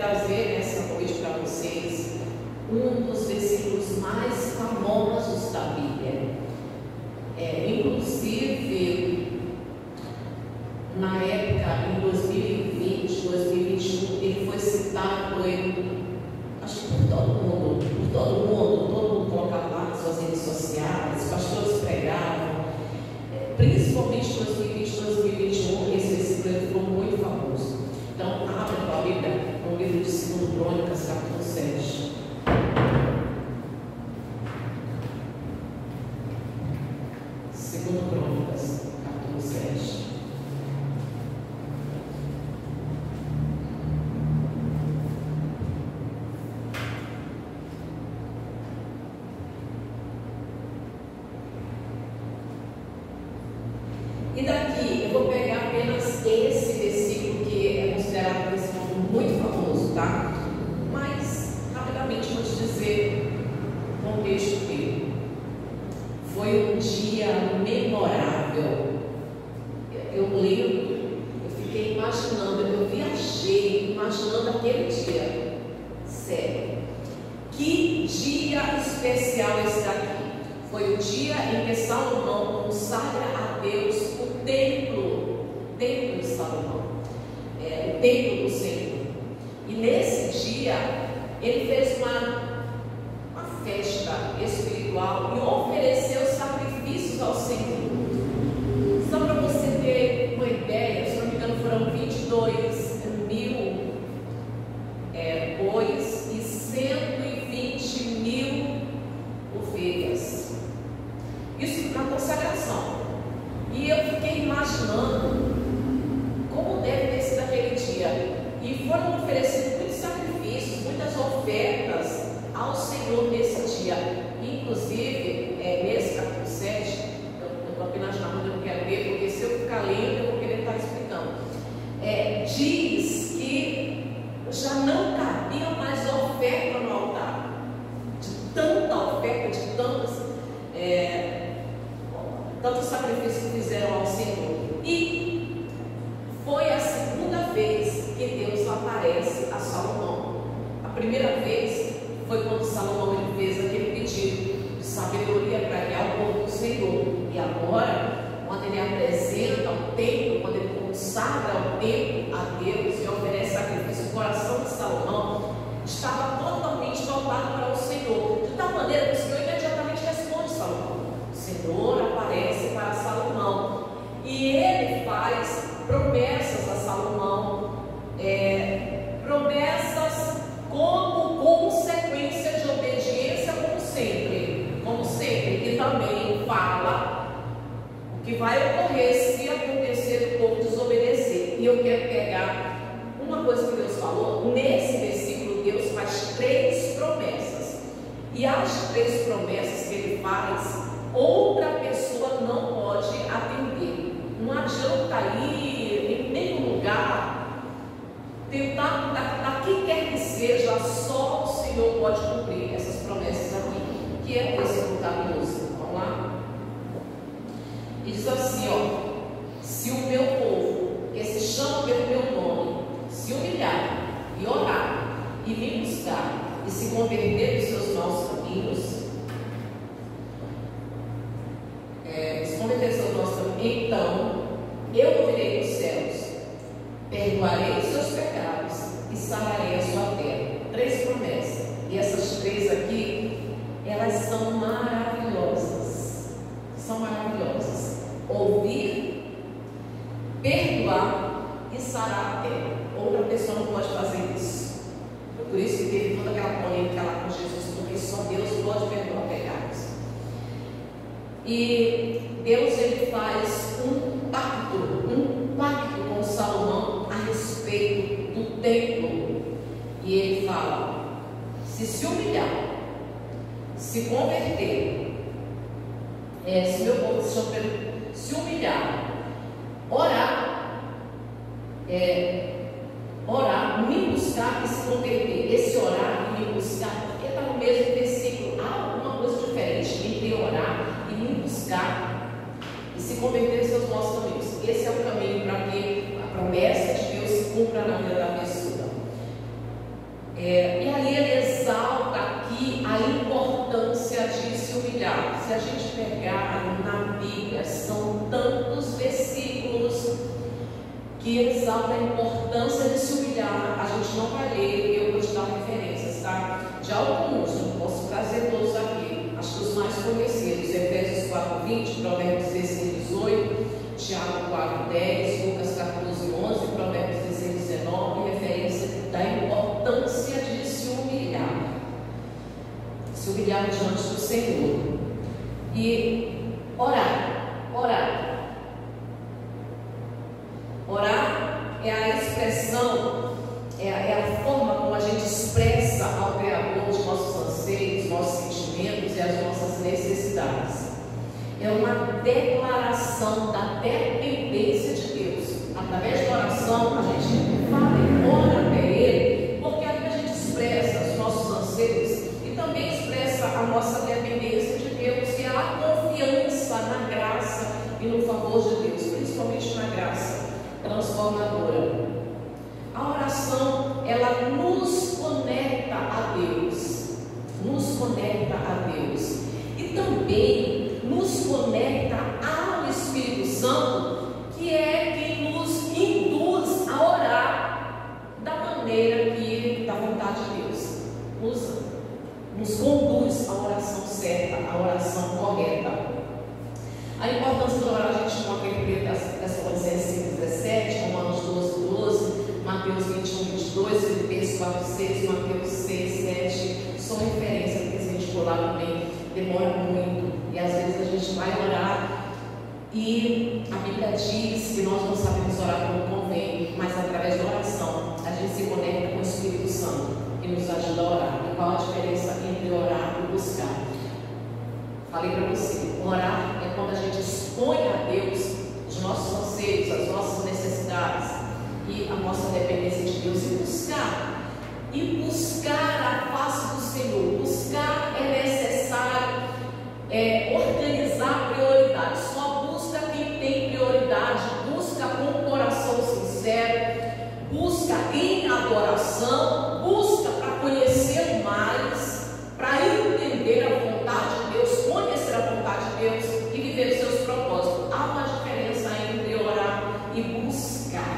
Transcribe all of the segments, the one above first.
trazer nessa noite para vocês um dos versículos mais famosos da Bíblia. Inclusive, na época, em 2020, 2021, ele foi citado acho que por todo mundo colocava lá nas suas redes sociais, pastores pregavam, principalmente 2020, 2021, esse versículo ficou muito famoso. Então, abre a tua Bíblia no livro de 2 Crônicas, capítulo 7. Crônicas, capítulo 7. E daqui eu vou pegar apenas esse versículo que é considerado um versículo muito famoso, tá? Mas, rapidamente, vou te dizer o contexto dele. Foi um dia memorável. Eu lembro, eu fiquei imaginando, eu viajei imaginando aquele dia. Sério. Que dia especial esse daqui. Foi o dia em que Salomão consagra a Deus o templo de Salomão, o templo do Senhor. E nesse dia, ele fez uma festa espiritual e ofereceu sacrifícios ao Senhor. Só para você ter uma ideia, se não me engano, foram 22 mil bois e 120 mil ovelhas. Isso na consagração. E eu fiquei imaginando como deve ter sido aquele dia. E foram oferecidos muitos sacrifícios, muitas ofertas ao Senhor nesse dia. Inclusive, nesse capítulo 7, eu estou apenas narrando, eu não quero ler, porque se eu ficar lendo, eu vou querer estar explicando. Diz que já não cabia mais oferta no altar, de tanta oferta, de tantos sacrifícios que fizeram ao Senhor. E foi a segunda vez que Deus aparece a Salomão. A primeira vez foi quando Salomão fez aquele pedido de sabedoria para guiar o povo do Senhor. E agora, quando ele apresenta o templo, quando ele consagra o templo a Deus e oferece sacrifício, o coração de Salomão estava totalmente voltado para o Senhor, de tal maneira que o Senhor imediatamente responde Salomão. O Senhor aparece para Salomão e ele faz promessas a Salomão, promessas como consequência de obediência, como sempre, e também fala o que vai ocorrer se acontecer o povo desobedecer. E eu quero pegar uma coisa que Deus falou. Nesse versículo, Deus faz 3 promessas, e as 3 promessas que ele faz, outra pessoa não pode atender. Não adianta ir em nenhum lugar, tentar, daqui quer que seja, só o Senhor pode cumprir essas promessas aqui, que é esse lugar mesmo. Vamos lá? E diz assim, se o meu povo, que se chama pelo meu nome, se humilhar e orar e me buscar e se converter dos seus maus caminhos, então eu ouvirei dos céus, perdoarei os seus pecados e sararei a sua terra. 3 promessas. E essas 3 aqui, elas são maravilhosas. São maravilhosas. Ouvir, perdoar e sarar a terra. Outra pessoa não pode fazer isso. Por isso que teve toda aquela polêmica lá com Jesus, porque só Deus pode perdoar pecados. E Deus, ele faz um pacto com Salomão a respeito do templo. E ele fala: se humilhar, se converter, se meu povo se humilhar, orar, me buscar e se converter. Esse orar e me buscar, porque está no mesmo versículo. Há alguma coisa diferente entre orar e me buscar e se converter em seus maus caminhos. Esse é o caminho para que a promessa de Deus se cumpra na vida da pessoa. se a gente pegar na Bíblia, são tantos versículos que exaltam a importância de se humilhar. A gente não vai ler, eu vou te dar referências, tá? De alguns, eu não posso trazer todos aqui, acho que os mais conhecidos: Efésios 4:20, Provérbios 16:18, Tiago 4:10, Lucas 14:11, Provérbios 16:19, referência da importância de se humilhar diante do Senhor e orar. Orar é a expressão, é a forma como a gente expressa ao Criador os nossos anseios, nossos sentimentos e as nossas necessidades. É uma declaração da dependência de Deus. Através da oração, a gente fala e ora até Ele, porque ali a gente expressa os nossos anseios e também expressa a nossa dependência de Deus e a confiança na graça e no favor de Deus, principalmente na graça transformadora. A oração, ela nos conecta a Deus, e também nos conecta ao Espírito Santo, que é quem nos induz a orar da maneira que da vontade de Deus, nos conduz à oração certa, à oração correta. A importância de orar, a gente encontra em 1 Colossenses 5:17, Romanos 12:12, Mateus 21:22, Filipenses 4:6, Mateus 6:7, são referências, porque se a gente for lá também demora muito, e às vezes a gente vai orar e a Bíblia diz que nós não sabemos orar como convém, mas através da oração a gente se conecta com o Espírito Santo que nos ajuda a orar. E qual a diferença entre orar e buscar? Falei para você, orar é quando a gente expõe a Deus os nossos anseios, as nossas necessidades e a nossa dependência de Deus. E buscar a face do Senhor. Buscar é necessário organizar prioridades. Só busca quem tem prioridade, busca com um coração sincero, busca em adoração, busca para conhecer mais, para entender a vontade de Deus, conhecer a vontade de Deus e viver os seus propósitos. Há uma diferença entre orar e buscar,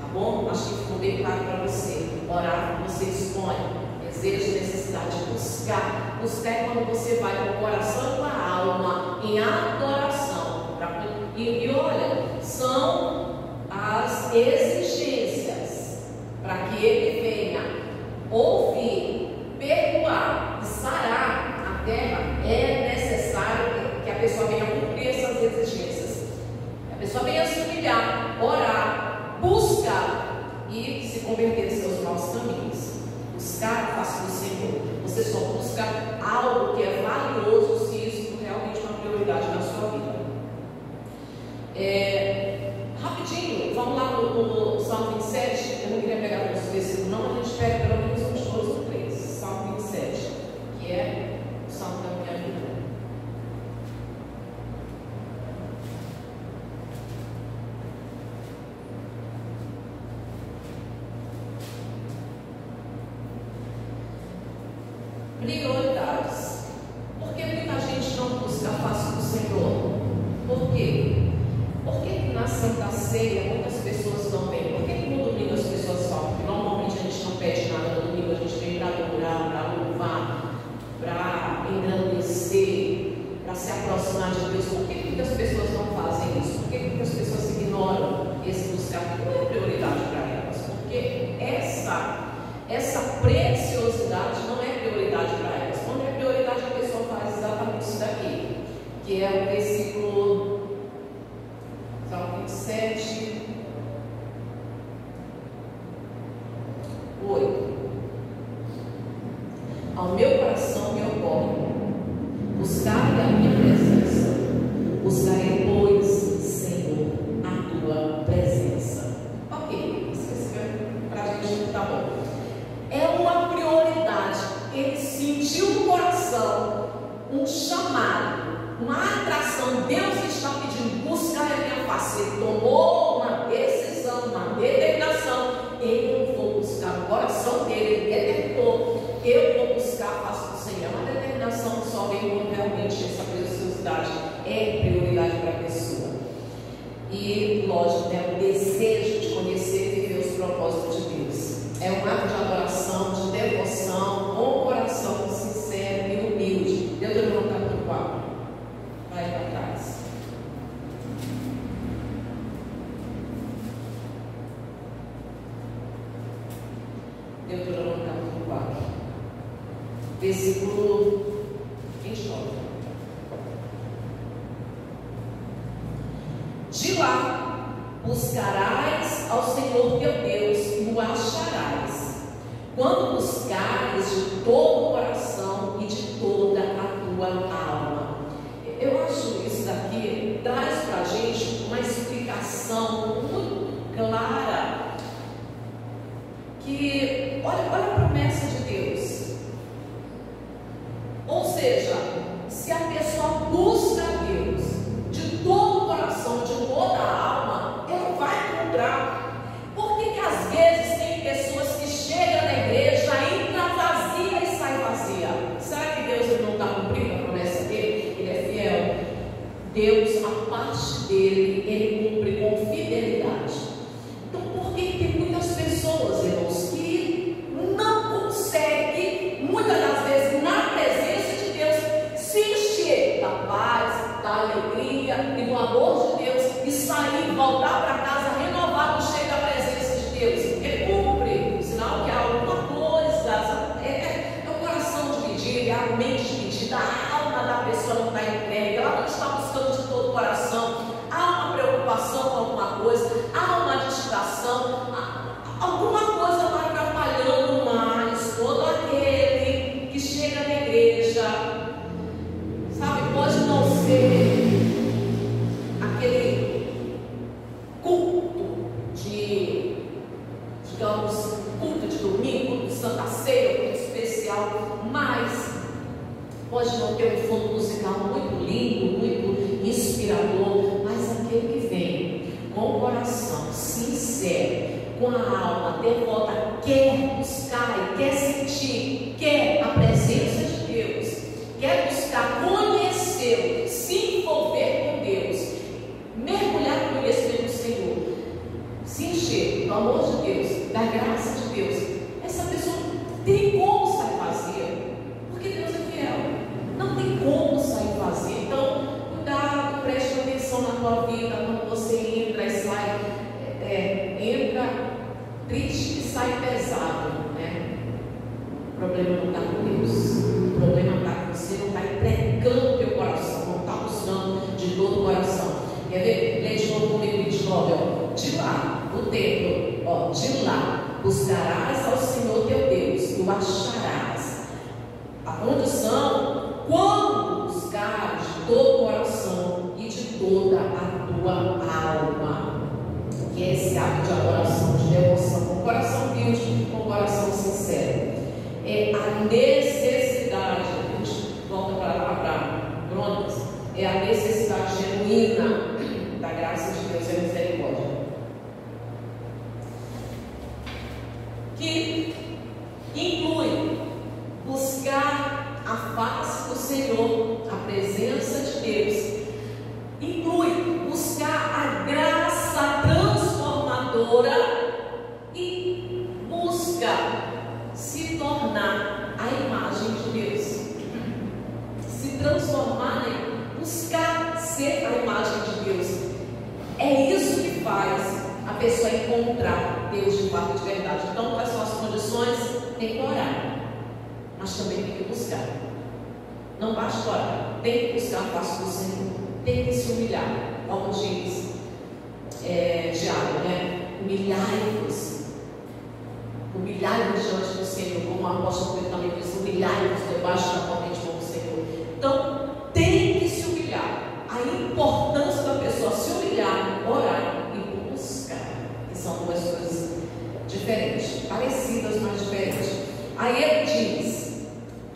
tá bom? Acho que ficou bem claro para você. Orar, você expõe desejo, necessidade. Buscar é quando você vai com o coração e com a alma em adoração. E olha, são as exigências para que Ele venha ouvir, perdoar e sarar a terra. É necessário que a pessoa venha cumprir essas exigências. A pessoa venha se humilhar, orar, buscar e se converter em seus maus caminhos. Buscar a face do Senhor. Você só busca algo que é valioso se isso for realmente uma prioridade na sua vida. Rapidinho, vamos lá no Salmo 27. Eu não queria pegar todos os versículos, não, mas a gente pega pelo menos uns 2 ou 3. Salmo 27, que é o Salmo da minha vida. Prioridades. Por que muita gente não busca a face do Senhor? Por quê? Porque na Santa Ceia muitas pessoas não vêm. Por que no domingo as pessoas falam? Porque normalmente a gente não pede nada no domingo, a gente vem para adorar, para louvar, para engrandecer, para se aproximar de Deus. Por que muitas pessoas não fazem isso? Por que muitas pessoas ignoram esse buscar? Porque não é prioridade para elas. Porque essa preciosidade não é prioridade para elas. Quando é prioridade, a pessoa faz exatamente isso daqui, que é o versículo Salmo 27, 8. Ao meu coração me ocorre buscar a minha presença. Buscarei, pois, Senhor, a tua presença. Ok, esqueceu para a gente, tá bom. É uma prioridade. Ele sentiu no coração um chamado, uma atração. Deus está pedindo, buscar a minha face. Ele tomou uma decisão, uma determinação. Eu vou buscar o coração dele. Ele determinou, eu vou buscar a face do Senhor. É uma determinação que só vem quando realmente essa preciosidade religiosidade é prioridade para a pessoa. E, lógico, o desejo de conhecer e viver os propósitos de Deus. É um ato de adoração, de devoção, com o coração sincero e humilde. Deuteronômio capítulo 4. Vai para trás. Deuteronômio capítulo 4. Versículo 29. De lá buscarás ao Senhor teu Deus e o acharás, quando buscares de todo o coração e de toda a tua alma. Eu acho isso daqui traz para a gente uma explicação muito clara, que olha a promessa de Deus. Ou seja, se a pessoa busca a Deus de todo o coração, de toda a alma, ela vai encontrar. Por que às vezes tem pessoas que chegam na igreja, entra vazia e sai vazia? Será que Deus não está cumprindo a promessa dele? Ele é fiel. Deus, a parte dele, ele cumpre com fidelidade. Então, por que tem muitas pessoas, irmãos, que não conseguem, muitas das vezes, na presença de Deus, se encher da paz, da alegria e do amor de Deus e sair, voltar para casa renovado, cheio da presença de Deus? Ele cumpre, sinal que há alguma coisa, é o coração dividido, é a mente dividida, a alma da pessoa não está entregue, ela não está buscando de todo o coração, há uma preocupação com alguma coisa, há uma distração, alguma coisa está atrapalhando mais todo aquele que chega na igreja, sabe, pode não ser aquele culto de, digamos, culto de domingo, culto de Santa Ceia, culto especial, mas pode não ter um fundo musical muito lindo, muito inspirador, mas aquele que vem com o coração sincero, com a alma devota, quer buscar e quer sentir, quer a presença de Deus, quer buscar conhecê-lo, se envolver com Deus, mergulhar no conhecimento do Senhor, se encher do amor de Deus, da graça de Deus, essa pessoa tem como sair vazia, porque Deus é fiel, não tem como sair vazia. Então, cuidado, preste atenção na tua vida, quando você entra e sai, entra triste e sai pesado, né? O problema não está com Deus, o problema está com você, não está entregando o teu coração, não está buscando de todo o coração. Quer ver? Lê de novo comigo, 29, ó. De lá, o templo, ó, de lá buscarás ao Senhor teu Deus e o acharás. A condição, quando buscares de todo o coração e de toda a tua alma, que é esse ato de adoração, de devoção, com o coração humilde, com o coração sincero. É a necessidade, a gente volta para Crônicas, é a necessidade genuína da graça de Deus e a misericórdia, que inclui buscar a face do Senhor, a presença de Deus, inclui buscar a graça transformadora e busca se tornar a imagem de Deus, se transformar, buscar ser a imagem de Deus. É isso que faz a pessoa encontrar Deus de fato, de verdade. Então, quais são as condições? Tem que orar, mas também tem que buscar. Não basta orar, tem que buscar a face do Senhor, tem que se humilhar, como diz Tiago, né? Humilhai-vos diante do Senhor, como o apóstolo Pedro também diz, humilhai-vos debaixo da potente mão do Senhor. Então, tem que se humilhar. A importância da pessoa se humilhar, orar e buscar, que são duas coisas diferentes, parecidas, mas diferentes. Aí ele diz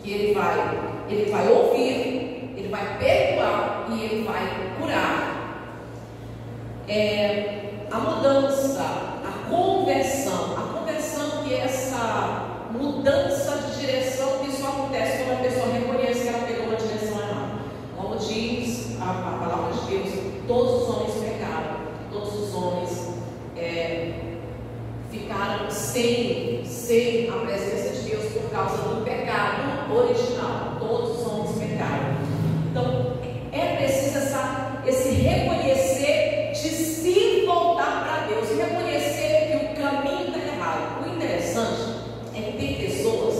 que ele vai ouvir, ele vai perdoar e ele vai curar. A mudança, a conversão que é essa mudança de direção, que isso acontece quando a pessoa reconhece que ela pegou uma direção errada. Como diz sem a presença de Deus por causa do pecado original. Todos os homens pecaram. Então, é preciso esse reconhecer de se voltar para Deus e reconhecer que o caminho está errado. O interessante é que tem pessoas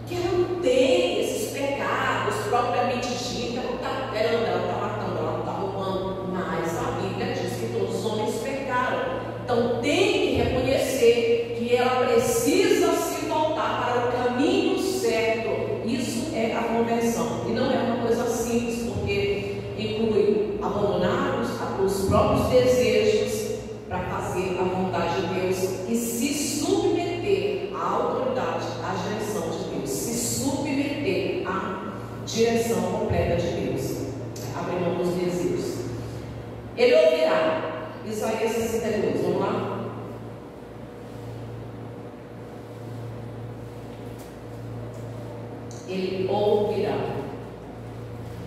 que não têm esses pecados propriamente ditos, ela não está adulterando, ela não está matando, ela não está roubando, mas a Bíblia diz que todos os homens pecaram. Então tem que reconhecer que ela precisa se voltar para o caminho certo. Isso é a conversão, e não é uma coisa simples, porque inclui abandonar os próprios desejos para fazer a vontade de Deus e se submeter à autoridade, à direção de Deus, se submeter à direção completa de Deus, abrir mão dos desejos. Ele ouvirá. Isaías 62, vamos lá? Ele ouvirá.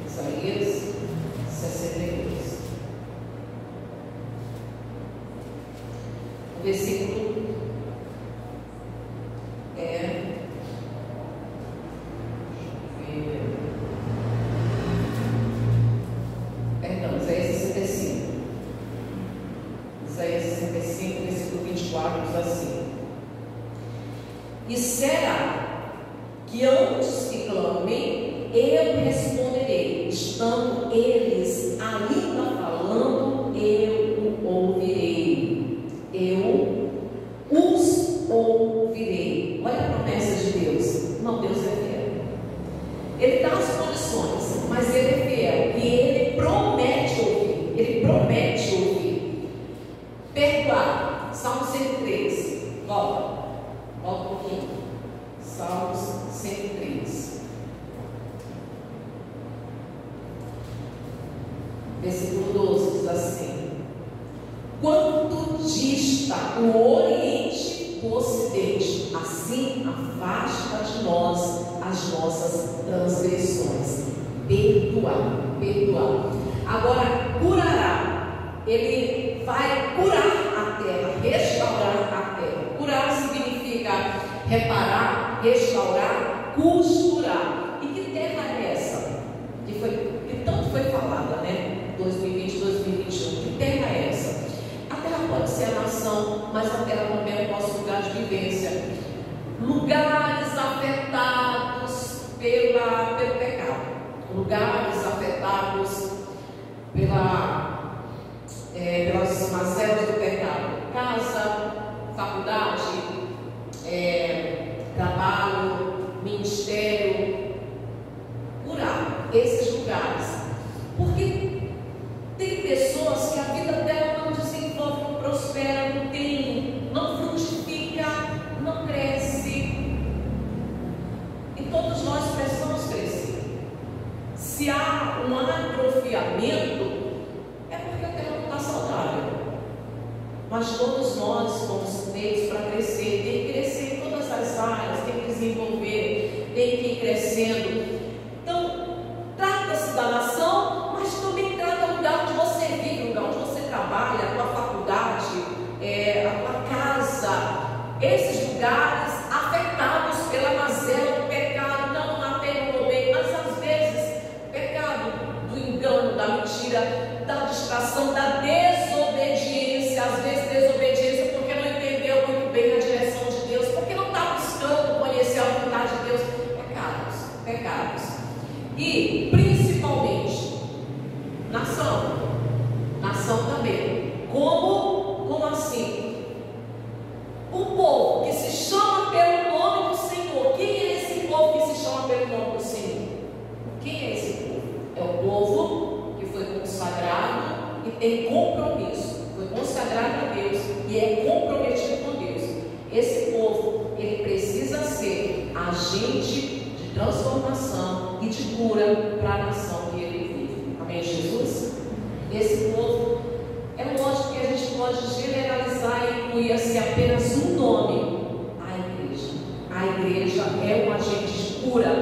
Isaías 62. O versículo Isaías 65. Isaías 65, versículo 24, diz assim: e será que antes que clamem, eu responderei, estando eles ainda falando, eu o ouvirei, eu os ouvirei. Olha a promessa de Deus. Não, Deus é fiel. Ele dá as condições, mas ele é fiel e ele promete ouvir. Ele promete ouvir. Perdoar. Salmo 103. Volta um pouquinho. Salmos 103. Versículo 12 diz assim: quanto dista o Oriente do Ocidente, assim afasta de nós as nossas transgressões. Perdoar. Agora, curará. Ele vai curar a terra, restaurar a terra. Curar significa reparar, restaurar, costurar. E que terra é essa? Que tanto foi falada, né? 2020, 2021. Que terra é essa? A terra pode ser a nação, mas a terra também é o nosso lugar de vivência. Lugares afetados pelo pecado. Lugares afetados pelas mazelas do pecado. Casa, faculdade, trabalho, ministério. Curar esses lugares. Porque tem pessoas que a vida dela não desenvolve, não prospera, não frutifica, não cresce. E todos nós precisamos crescer. Se há um atrofiamento, é porque a terra não está saudável. Mas todos nós somos feitos para crescer. Tem que crescer em todas as áreas, tem que desenvolver, tem que ir crescendo. Então, trata-se da nação, mas também trata o lugar onde você vive, o lugar onde você trabalha, a tua faculdade, a tua casa. Esses lugares afetados pela mazela do pecado, não matei, não roubei, mas às vezes pecado do engano, da mentira, da distração, da desobediência. Às vezes desobediência porque não entendeu muito bem a direção de Deus, porque não está buscando conhecer a vontade de Deus. Pecados. E principalmente nação também. Como assim? O povo que se chama pelo nome do Senhor. Quem é esse povo que se chama pelo nome do Senhor? Quem é esse povo? É o povo que foi consagrado e tem compromisso. Foi consagrado a Deus e é comprometido com Deus. Esse povo, ele precisa ser agente de transformação e de cura para a nação que ele vive. Amém, Jesus? Esse povo, é lógico que a gente pode generalizar e incluir assim apenas um nome: a igreja. A igreja é um agente de cura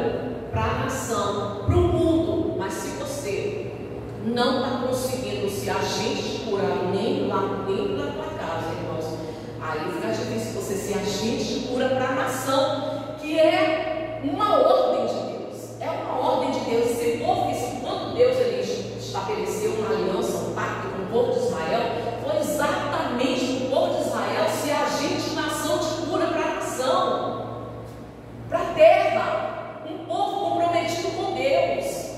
para a nação, para o mundo. Mas se você não está conseguindo ser agente de cura nem lá na tua casa, irmãos, Aí fica difícil você ser agente de cura para a nação, que é uma ordem de Deus. É uma ordem de Deus. Esse povo, quando Deus ele estabeleceu uma aliança, um pacto com o povo de Israel, foi exatamente o povo de Israel ser agente de nação de cura para a nação, para a terra, um povo comprometido com Deus.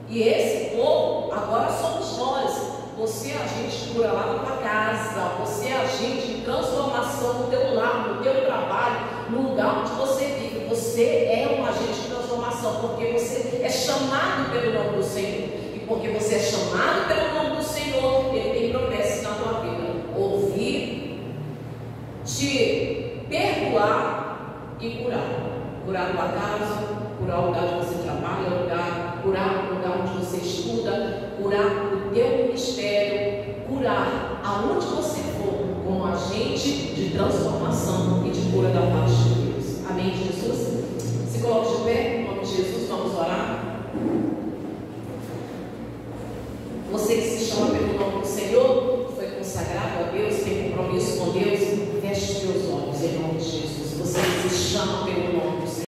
E esse povo agora somos nós. Você é agente de cura lá na tua casa, você é agente de transformação no teu lar, no teu trabalho, no lugar onde você vive. Você é um agente de transformação, porque você é chamado pelo nome do Senhor. E porque você é chamado pelo nome do Senhor, Ele tem promessas na tua vida. Ouvir, te perdoar e curar. Curar a tua casa, curar o lugar onde você trabalha, curar o lugar onde você estuda, curar o teu ministério, curar aonde você for, como agente de transformação e de cura da parte de